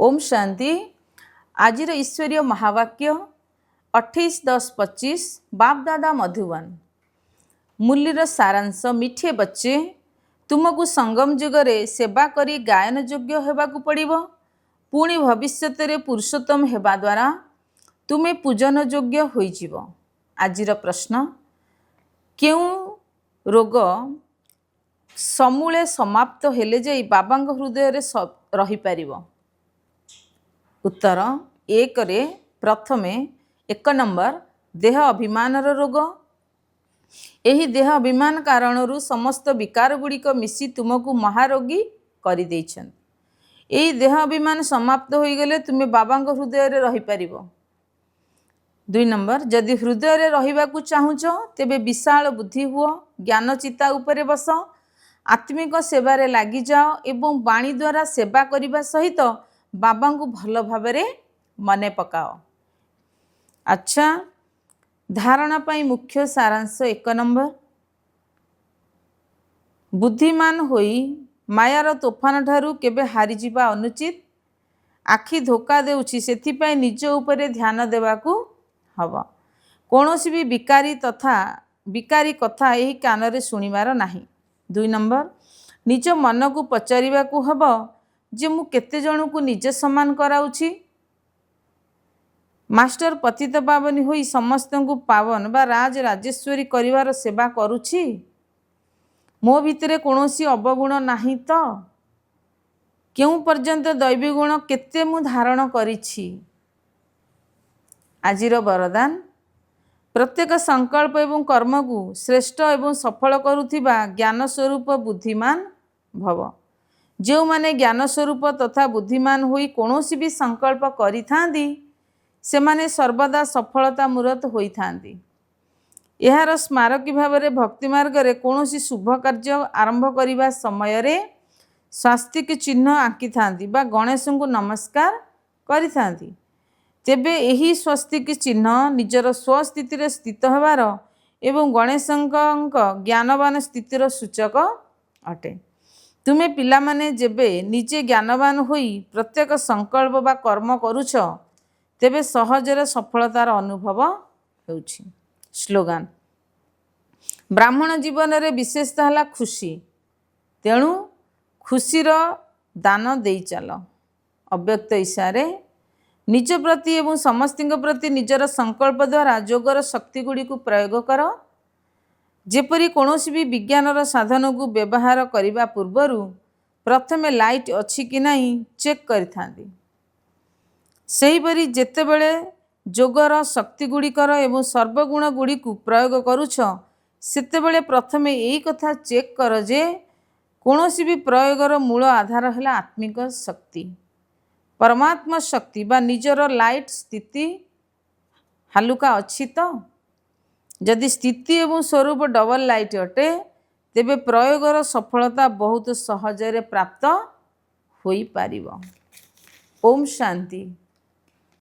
ओम शांति। आजिर ईश्वरीय महावाक्य 28-10-25 बाप दादा मधुबन। मूल्यर सारांश। मिठे बच्चे, तुमको संगम जुगरे सेवा करी गायन योग्य हेबाकु पड़िबो। पुणी भविष्यतरे पुरुषोत्तम हेबा द्वारा तुमे पूजन योग्य होई जिवो। आजिर प्रश्न, केउ रोग समूले समाप्त हेले जाई बाबांग हृदय रे रही पारिबो? उत्तर, एक रे प्रथमे 1 नंबर देह अभिमानर रोग। एही देह अभिमान कारणरू समस्त विकार गुड़िक मिसी तुमको महारोगी करि देइछन। एही देह अभिमान समाप्त होई गले तुमे बाबांग हृदय रे रही पारिबो। 2 नंबर, जदि हृदय रे रहिबाकु चाहुछ तेबे विशाल बुद्धि हुओ, ज्ञान चिता उपरे बस, आत्मिक सेवारे लागि जाओ एवं वाणी द्वारा सेवा करिबा सहित बाबा को भल भावरे मने पकाओ। अच्छा, धारणा पाई मुख्य सारांश 1 नंबर, बुद्धिमान होई मायार तोफान ठारू केबे हारी जिबा अनुचित। आखि धोका देउछि सेथिपाई निज उपरे ध्यान देबाकू हबो। कोनोसी भी विकारी कथा एही कानरे सुनिबार नाही। 2 नंबर, निज मन को पचारिबाकू हबो जे मु केते जणु को निज समान कराउछि। मास्टर पतित पावनी होई समस्त को पावन बा राज राजेश्वरी करिवार सेवा करुछि। मो भितरे कोनोसी अवगुण नाही तो? केउ पर्यंत दैवी गुण केते मु धारण करिछि? आजिर वरदान, प्रत्येक संकल्प एवं कर्म को श्रेष्ठ एवं सफल करुथिबा ज्ञान स्वरूप बुद्धिमान भव। जो माने ज्ञान स्वरूप तथा बुद्धिमान होई कोनोसी भी संकल्प करि थांदी से माने सर्वदा सफलता मूरत होई थांदी। एहार स्मारकी भावरे भक्ति मार्ग रे कोनोसी शुभ कार्य आरंभ करिबा समय रे स्वास्तिक चिन्ह आंकी थांदी बा गणेश को नमस्कार करि थांदी। तेबे एही स्वस्तिक चिन्ह निजर स्वस्थिति रे स्थित हेबार एवं गणेशंक ज्ञानवान स्थितिर सूचक अटे। तुमे पिला माने जेबे निजे ज्ञानवान होई प्रत्येक संकल्प बा कर्म करुछ तेबे सहजरे सफलतार अनुभव हेउछि। स्लोगान, ब्राह्मण जीवन रे विशेषता हला खुशी, तेणु खुशीर दान देई चल। अव्यक्त इशारे निज प्रति एवं समस्तिंग प्रति निजर संकल्प द्वारा जोगर शक्ति गुड़ी को प्रयोग कर। जेपरी कोनोसी भी विज्ञानर साधन को व्यवहार करिबा पूर्वरु प्रथमे लाइट अछि कि नहीं चेक करिथांदी। सेहीपरि जेतेबेले जोगर शक्ति गुड़िकर एवं सर्वगुण गुड़ी को प्रयोग करुछ सेतेबेले प्रथमे एई कथा चेक कर जे कोनोसी भी प्रयोगर मूल आधार है आत्मिक शक्ति, परमात्मा शक्ति बा निजर लाइट स्थिति हालुका अछि तो? जदि स्थिति एवं स्वरूप डबल लाइट अटे तेबे प्रयोगर सफलता बहुत सहजरे प्राप्त होई पारिबो। ओम शांति।